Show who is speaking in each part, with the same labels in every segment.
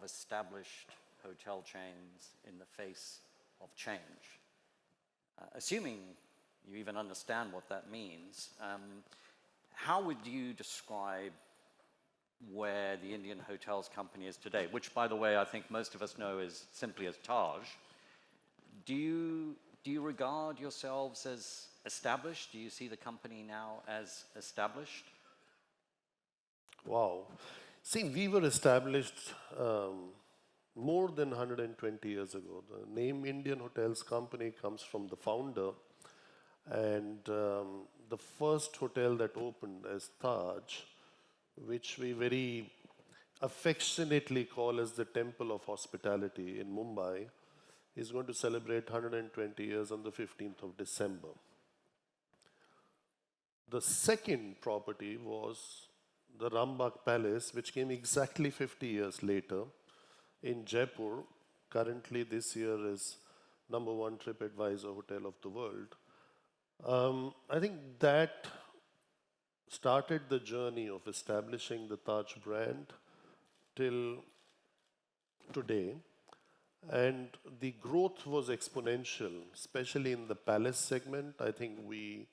Speaker 1: of established hotel chains in the face of change. Assuming you even understand what that means, how would you describe where the Indian Hotels Company is today, which, by the way, I think most of us know is simply as Taj? Do you regard yourselves as established? Do you see the company now as established?
Speaker 2: Wow. See, we were established more than 120 years ago. The name Indian Hotels Company comes from the founder, and the first hotel that opened as Taj, which we very affectionately call as the Temple of Hospitality in Mumbai, is going to celebrate 120 years on the 15th of December. The second property was the Rambagh Palace, which came exactly 50 years later in Jaipur. Currently, this year is #1 TripAdvisor hotel of the world. I think that started the journey of establishing the Taj brand till today. And the growth was exponential, especially in the palace segment. I think we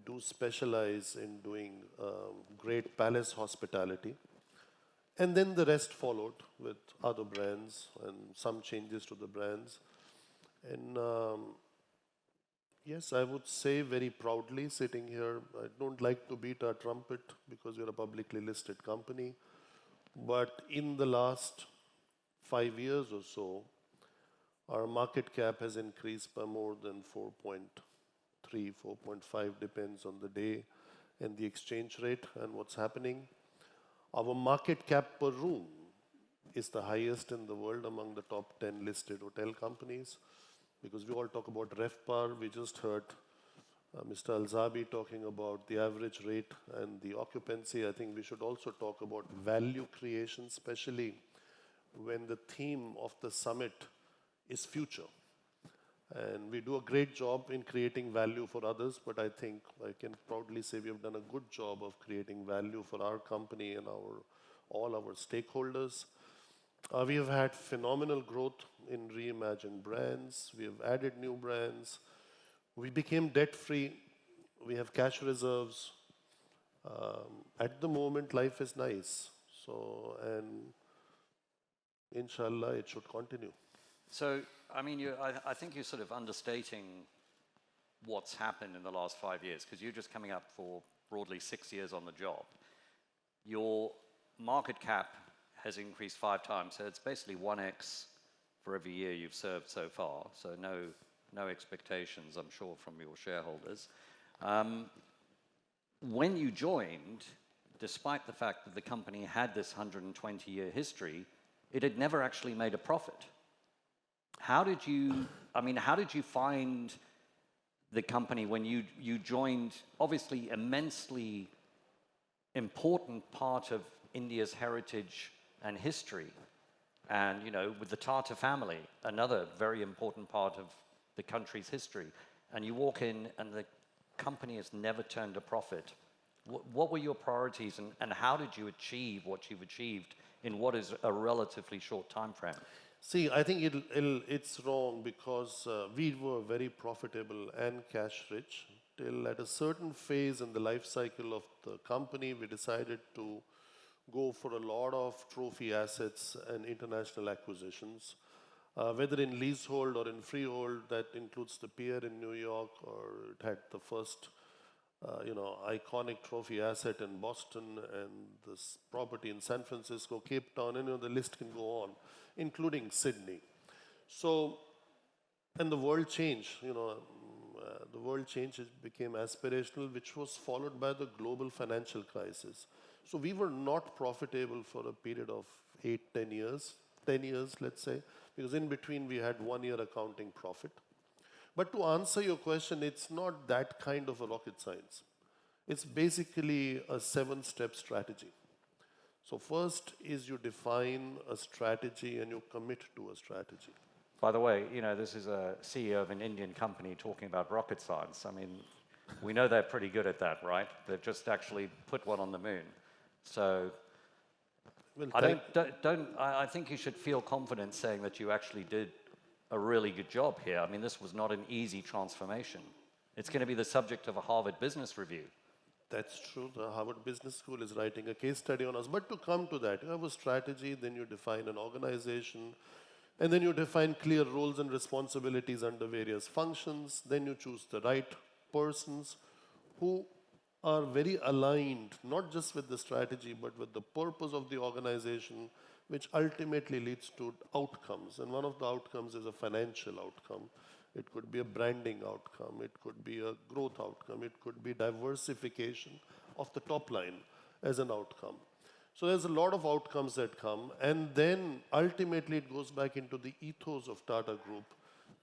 Speaker 2: do specialize in doing great palace hospitality. And then the rest followed with other brands and some changes to the brands. And yes, I would say very proudly sitting here, I don't like to beat our trumpet because we're a publicly listed company. But in the last 5 years or so, our market cap has increased by more than 4.3, 4.5, depends on the day and the exchange rate and what's happening. Our market cap per room is the highest in the world among the top 10 listed hotel companies, because we all talk about RevPAR. We just heard Mr. Alzabi talking about the average rate and the occupancy. I think we should also talk about value creation, especially when the theme of the summit is future. And we do a great job in creating value for others, but I think I can proudly say we have done a good job of creating value for our company and all our stakeholders. We have had phenomenal growth in reimagined brands. We have added new brands. We became debt-free. We have cash reserves. At the moment, life is nice. So, and inshallah, it should continue.
Speaker 1: So, I mean, I think you're sort of understating what's happened in the last 5 years, because you're just coming up for broadly 6 years on the job. Your market cap has increased 5 times, so it's basically 1x for every year you've served so far. So no expectations, I'm sure, from your shareholders. When you joined, despite the fact that the company had this 120-year history, it had never actually made a profit. How did you find the company when you joined, obviously immensely important part of India's heritage and history, and, you know, with the Tata family, another very important part of the country's history, and you walk in and the company has never turned a profit? What were your priorities, and how did you achieve what you've achieved in what is a relatively short time frame?
Speaker 2: See, I think it's wrong, because we were very profitable and cash rich till at a certain phase in the life cycle of the company, we decided to go for a lot of trophy assets and international acquisitions, whether in leasehold or in freehold. That includes the pier in New York, or it had the first iconic trophy asset in Boston, and this property in San Francisco, Cape Town, and the list can go on, including Sydney. So, and the world changed, the world changed, it became aspirational, which was followed by the global financial crisis. So we were not profitable for a period of 8-10 years, 10 years, let's say, because in between we had 1 year accounting profit. But to answer your question, it's not that kind of a rocket science. It's basically a 7-step strategy. So first is you define a strategy and you commit to a strategy.
Speaker 1: By the way, this is a CEO of an Indian company talking about rocket science. I mean, we know they're pretty good at that, right? They've just actually put one on the moon. So
Speaker 2: Well,
Speaker 1: I
Speaker 2: thank.
Speaker 1: I think you should feel confident saying that you actually did a really good job here. I mean, this was not an easy transformation. It's going to be the subject of a Harvard Business Review.
Speaker 2: That's true. The Harvard Business School is writing a case study on us. But to come to that, you have a strategy, then you define an organization, and then you define clear roles and responsibilities under various functions. Then you choose the right persons who are very aligned, not just with the strategy, but with the purpose of the organization, which ultimately leads to outcomes. And one of the outcomes is a financial outcome. It could be a branding outcome. It could be a growth outcome. It could be diversification of the top line as an outcome. So there's a lot of outcomes that come. And then ultimately it goes back into the ethos of Tata Group.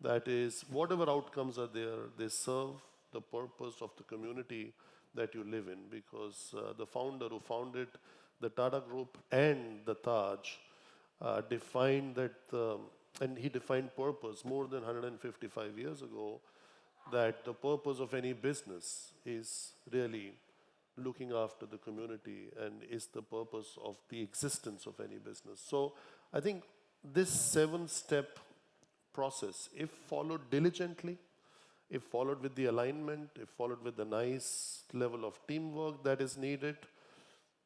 Speaker 2: That is, whatever outcomes are there, they serve the purpose of the community that you live in. Because the founder who founded the Tata Group and the Taj defined that, and he defined purpose more than 155 years ago, that the purpose of any business is really looking after the community and is the purpose of the existence of any business. So I think this 7-step process, if followed diligently, if followed with the alignment, if followed with the nice level of teamwork that is needed,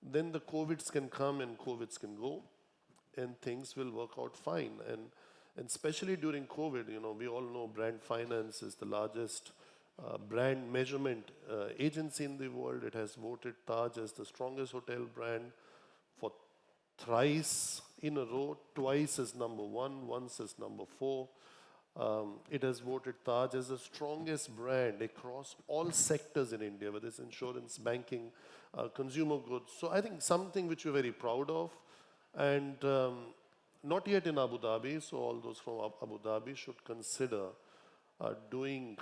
Speaker 2: then the COVIDs can come and COVIDs can go, and things will work out fine. And especially during COVID, we all know Brand Finance is the largest brand measurement agency in the world. It has voted Taj as the strongest hotel brand for thrice in a row, twice as number 1, once as number 4. It has voted Taj as the strongest brand across all sectors in India, whether it's insurance, banking, consumer goods. So I think something which we're very proud of, and not yet in Abu Dhabi, so all those from Abu Dhabi should consider doing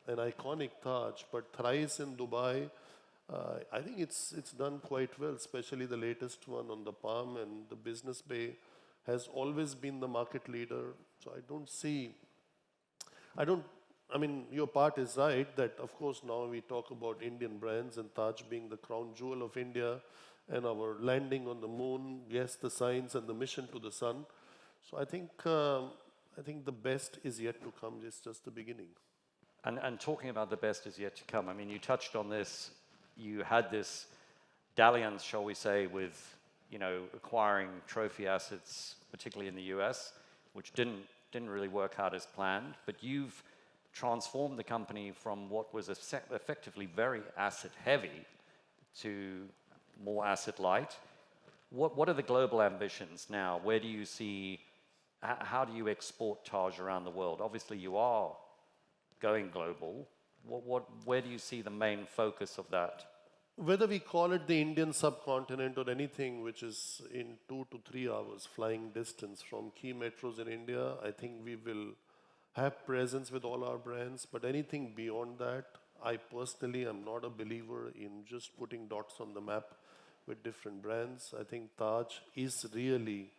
Speaker 2: an iconic Taj, but thrice in Dubai. I think it's done quite well, especially the latest one on the Palm, and the Business Bay has always been the market leader. So I mean, your part is right that, of course, now we talk about Indian brands and Taj being the crown jewel of India and our landing on the moon, yes, the science and the mission to the sun. So I think the best is yet to come. It's just the beginning.
Speaker 1: And talking about the best is yet to come, I mean, you touched on this. You had this dalliance, shall we say, with acquiring trophy assets, particularly in the US, which didn't really work out as planned. But you've transformed the company from what was effectively very asset heavy to more asset light. What are the global ambitions now? Where do you see? How do you export Taj around the world? Obviously, you are going global. Where do you see the main focus of that?
Speaker 2: Whether we call it the Indian subcontinent or anything which is in 2 to 3 hours flying distance from key metros in India, I think we will have presence with all our brands. But anything beyond that, I personally am not a believer in just putting dots on the map with different brands. I think Taj is really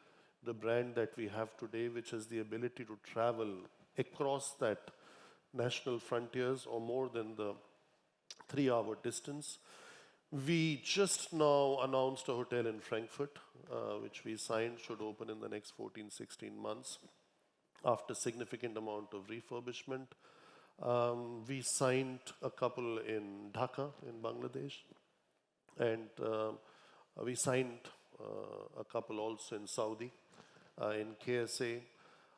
Speaker 2: the brand that we have today, which has the ability to travel across that national frontiers or more than the 3-hour distance. We just now announced a hotel in Frankfurt, which we signed, should open in the next 14, 16 months after significant amount of refurbishment. We signed a couple in Dhaka in Bangladesh, and we signed a couple also in Saudi, in KSA.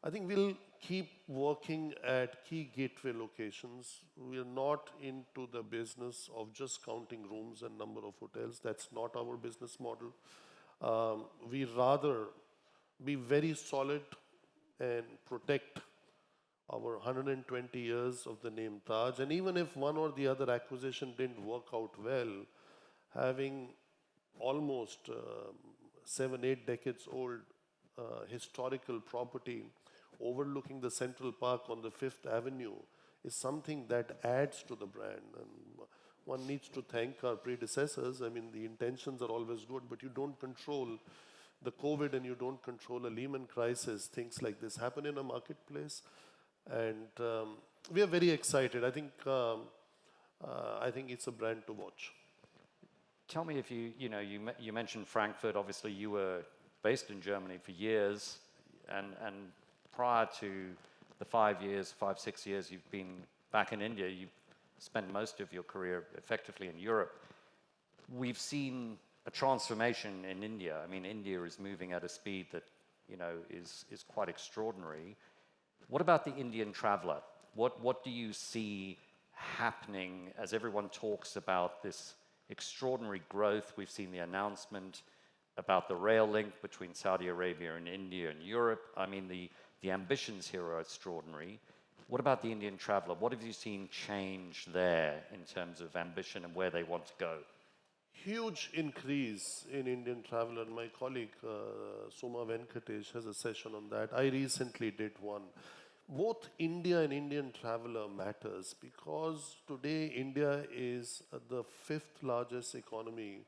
Speaker 2: I think we'll keep working at key gateway locations. We are not into the business of just counting rooms and number of hotels. That's not our business model. We rather be very solid and protect our 120 years of the name Taj. And even if one or the other acquisition didn't work out well, having almost 7-8 decades old historical property overlooking the Central Park on the 5th Avenue is something that adds to the brand. And one needs to thank our predecessors. I mean, the intentions are always good, but you don't control the COVID and you don't control a Lehman crisis. Things like this happen in a marketplace. And we are very excited. I think it's a brand to watch.
Speaker 1: Tell me if you mentioned Frankfurt. Obviously, you were based in Germany for years, and prior to the 5 years, 6 years you've been back in India, you spent most of your career effectively in Europe. We've seen a transformation in India. I mean, India is moving at a speed that is quite extraordinary. What about the Indian traveler? What do you see happening as everyone talks about this extraordinary growth? We've seen the announcement about the rail link between Saudi Arabia and India and Europe. I mean, the ambitions here are extraordinary. What about the Indian traveler? What have you seen change there in terms of ambition and where they want to go?
Speaker 2: Huge increase in Indian traveler. My colleague Suma Venkatesh has a session on that. I recently did one. Both India and Indian traveler matters because today India is the fifth largest economy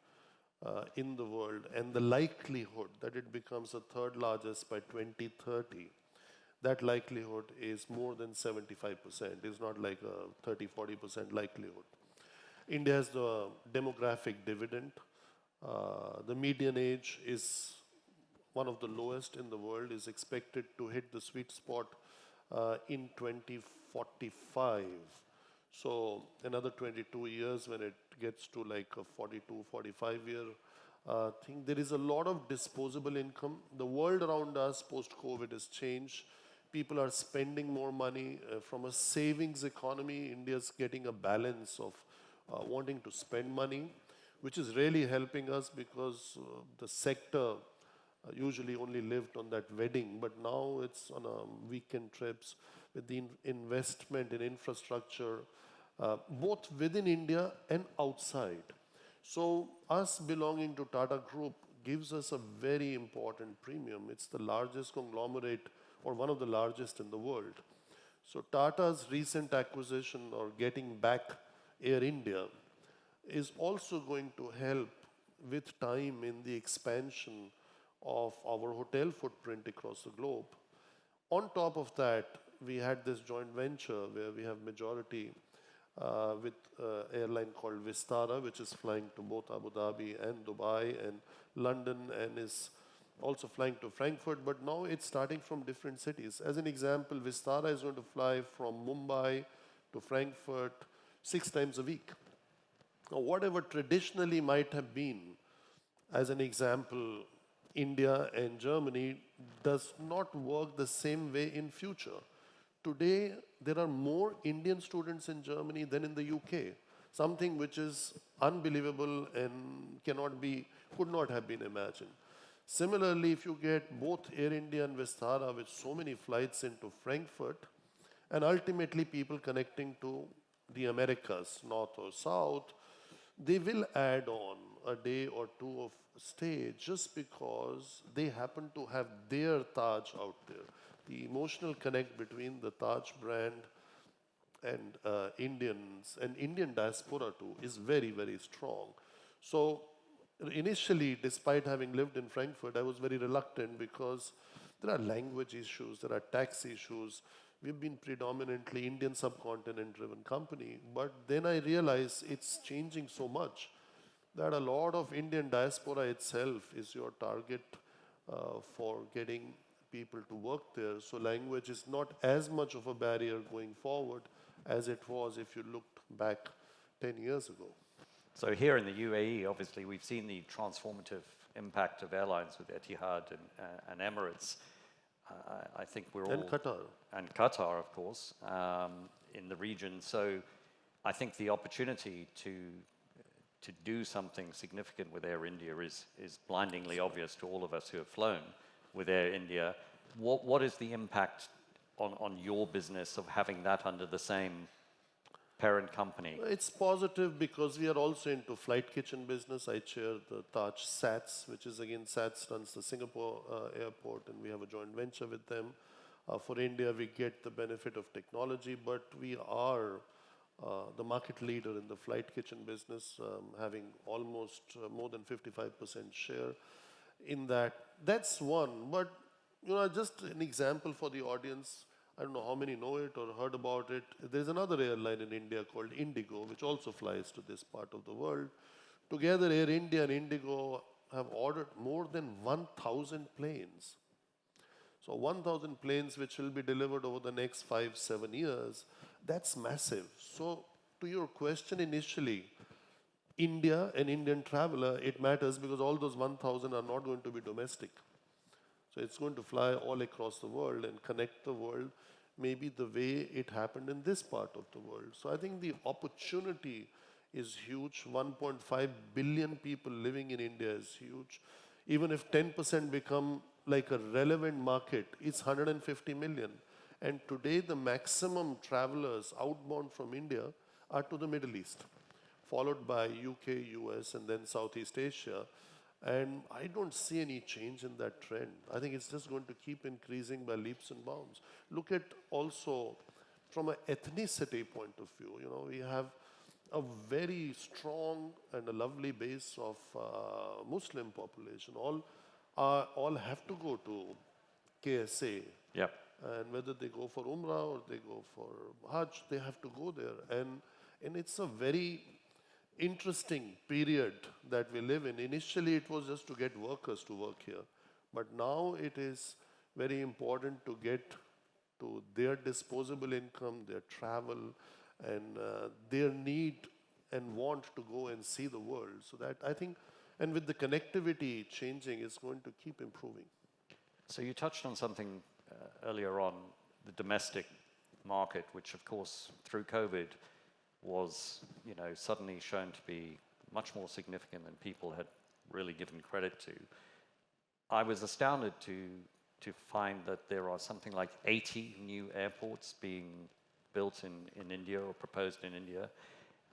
Speaker 2: in the world, and the likelihood that it becomes the third largest by 2030, that likelihood is more than 75%. It's not like a 30-40% likelihood. India has the demographic dividend. The median age is one of the lowest in the world, is expected to hit the sweet spot in 2045. So another 22 years when it gets to like a 42, 45-year thing. There is a lot of disposable income. The world around us post-COVID has changed. People are spending more money. From a savings economy, India's getting a balance of wanting to spend money, which is really helping us because the sector usually only lived on that wedding, but now it's on weekend trips with the investment in infrastructure, both within India and outside. So us belonging to Tata Group gives us a very important premium. It's the largest conglomerate or one of the largest in the world. So Tata's recent acquisition or getting back Air India is also going to help with time in the expansion of our hotel footprint across the globe. On top of that, we had this joint venture where we have majority with an airline called Vistara, which is flying to both Abu Dhabi and Dubai and London, and is also flying to Frankfurt, but now it's starting from different cities. As an example, Vistara is going to fly from Mumbai to Frankfurt 6 times a week. Now, whatever traditionally might have been, as an example, India and Germany, does not work the same way in future. Today, there are more Indian students in Germany than in the UK, something which is unbelievable and could not have been imagined. Similarly, if you get both Air India and Vistara with so many flights into Frankfurt, and ultimately people connecting to the Americas, north or south, they will add on a day or two of stay just because they happen to have their Taj out there. The emotional connect between the Taj brand and Indians and Indian diaspora too is very, very strong. So initially, despite having lived in Frankfurt, I was very reluctant because there are language issues, there are tax issues. We've been predominantly Indian subcontinent driven company, but then I realized it's changing so much that a lot of Indian diaspora itself is your target for getting people to work there. So language is not as much of a barrier going forward as it was if you looked back 10 years ago.
Speaker 1: So here in the UAE, obviously, we've seen the transformative impact of airlines with Etihad and Emirates. I think we're all...
Speaker 2: And Qatar.
Speaker 1: And Qatar, of course, in the region. So I think the opportunity to do something significant with Air India is blindingly obvious to all of us who have flown with Air India. What is the impact on your business of having that under the same parent company?
Speaker 2: It's positive because we are also into flight kitchen business. I chair the Taj SATS, which is again, SATS runs the Singapore airport, and we have a joint venture with them. For India, we get the benefit of technology, but we are the market leader in the flight kitchen business, having almost more than 55% share in that. That's one, but just an example for the audience. I don't know how many know it or heard about it. There's another airline in India called Indigo, which also flies to this part of the world. Together, Air India and Indigo have ordered more than 1,000 planes. So 1,000 planes which will be delivered over the next 5-7 years, that's massive. So to your question initially, India, an Indian traveler, it matters because all those 1,000 are not going to be domestic. So it's going to fly all across the world and connect the world, maybe the way it happened in this part of the world. So I think the opportunity is huge. 1.5 billion people living in India is huge. Even if 10% become like a relevant market, it's 150 million. And today the maximum travelers outbound from India are to the Middle East, followed by UK, US, and then Southeast Asia. And I don't see any change in that trend. I think it's just going to keep increasing by leaps and bounds. Look at also from an ethnicity point of view, we have a very strong and a lovely base of Muslim population. All have to go to KSA.
Speaker 1: Yep.
Speaker 2: And whether they go for Umrah or they go for Hajj, they have to go there. And it's a very interesting period that we live in. Initially, it was just to get workers to work here. But now it is very important to get to their disposable income, their travel, and their need and want to go and see the world. So that I think, and with the connectivity changing, it's going to keep improving.
Speaker 1: So you touched on something earlier on, the domestic market, which of course through COVID was, suddenly shown to be much more significant than people had really given credit to. I was astounded to find that there are something like 80 new airports being built in India or proposed in India.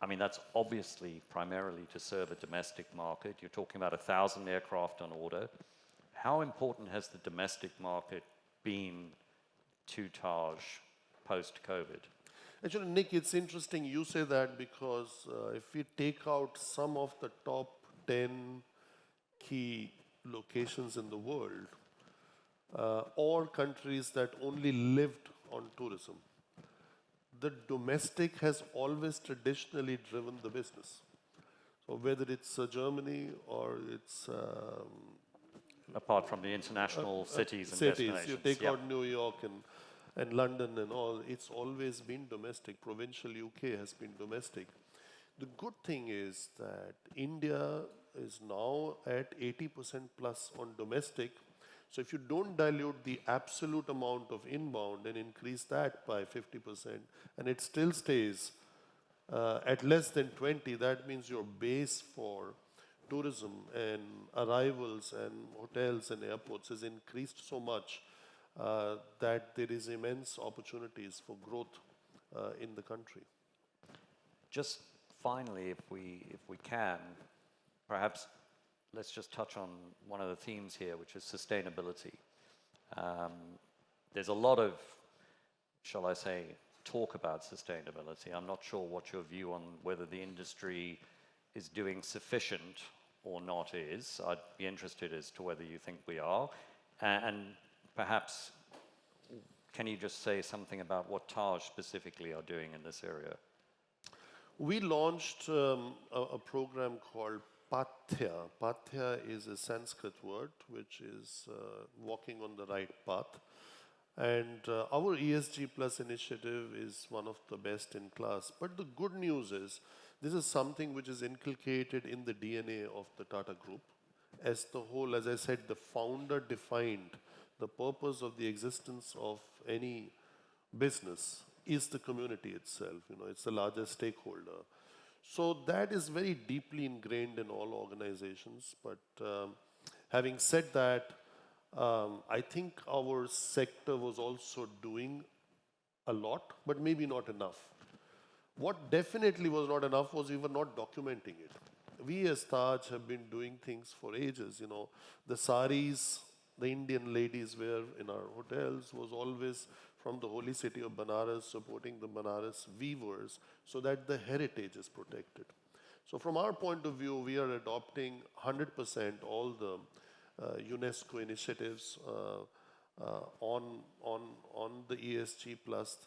Speaker 1: I mean, that's obviously primarily to serve a domestic market. You're talking about 1,000 aircraft on order. How important has the domestic market been to Taj post-COVID?
Speaker 2: Actually, Nick, it's interesting you say that because if we take out some of the top 10 key locations in the world, or countries that only lived on tourism, the domestic has always traditionally driven the business. So whether it's Germany or it's
Speaker 1: apart from the international cities and
Speaker 2: cities,
Speaker 1: destinations.
Speaker 2: you take out New York and London and all, it's always been domestic. Provincial UK has been domestic. The good thing is that India is now at 80% plus on domestic. So if you don't dilute the absolute amount of inbound and increase that by 50%, and it still stays at less than 20, that means your base for tourism and arrivals and hotels and airports has increased so much that there is immense opportunities for growth in the country.
Speaker 1: Just finally, if we can, perhaps let's just touch on one of the themes here, which is sustainability. There's a lot of, shall I say, talk about sustainability. I'm not sure what your view on whether the industry is doing sufficient or not is. I'd be interested as to whether you think we are. And perhaps, can you just say something about what Taj specifically are doing in this area?
Speaker 2: We launched a program called Pathya. Pathya is a Sanskrit word which is walking on the right path. And our ESG Plus initiative is one of the best in class. But the good news is, this is something which is inculcated in the DNA of the Tata Group. As the whole, as I said, the founder defined the purpose of the existence of any business is the community itself. It's the largest stakeholder. So that is very deeply ingrained in all organizations. But having said that, I think our sector was also doing a lot, but maybe not enough. What definitely was not enough was we were not documenting it. We as Taj have been doing things for ages. The saris the Indian ladies wear in our hotels was always from the holy city of Banaras, supporting the Banaras weavers so that the heritage is protected. So from our point of view, we are adopting 100% all the UNESCO initiatives on the ESG plus.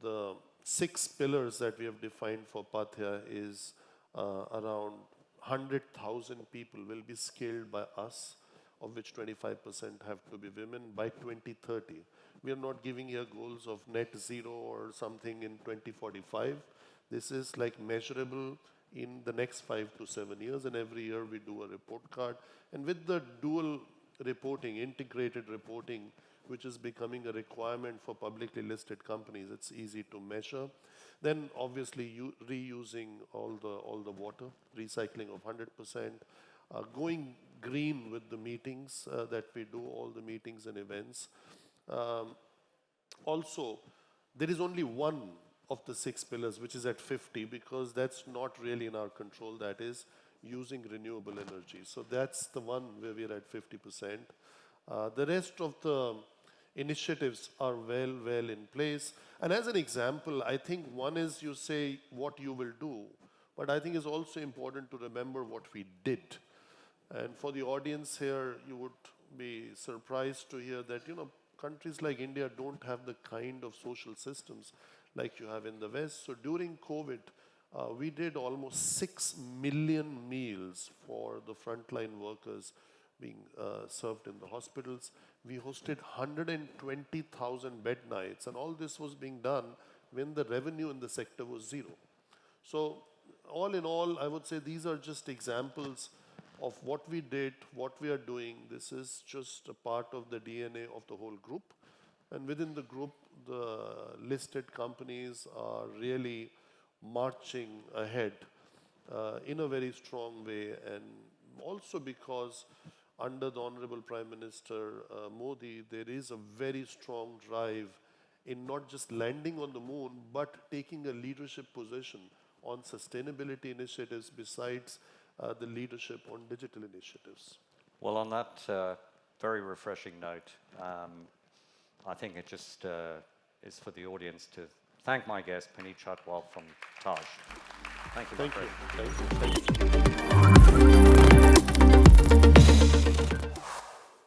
Speaker 2: The 6 pillars that we have defined for Pathya is around 100,000 people will be skilled by us, of which 25% have to be women by 2030. We are not giving here goals of net zero or something in 2045. This is like measurable in the next 5 to 7 years, and every year we do a report card. And with the dual reporting, integrated reporting, which is becoming a requirement for publicly listed companies, it's easy to measure. Then obviously reusing all the water, recycling of 100%, going green with the meetings that we do, all the meetings and events. Also, there is only one of the 6 pillars which is at 50, because that's not really in our control, that is using renewable energy. So that's the one where we're at 50%. The rest of the initiatives are well in place. And as an example, I think one is you say what you will do, but I think it's also important to remember what we did. And for the audience here, you would be surprised to hear that, countries like India don't have the kind of social systems like you have in the West. So during COVID, we did almost 6 million meals for the frontline workers being served in the hospitals. We hosted 120,000 bed nights, and all this was being done when the revenue in the sector was zero. So all in all, I would say these are just examples of what we did, what we are doing. This is just a part of the DNA of the whole group. And within the group, the listed companies are really marching ahead in a very strong way. And also because under the Honorable Prime Minister Modi, there is a very strong drive in not just landing on the moon, but taking a leadership position on sustainability initiatives besides the leadership on digital initiatives.
Speaker 1: Well, on that very refreshing note, I think it just is for the audience to thank my guest, Puneet Chhatwal from Taj. Thank you.
Speaker 2: Thank you. Thank you.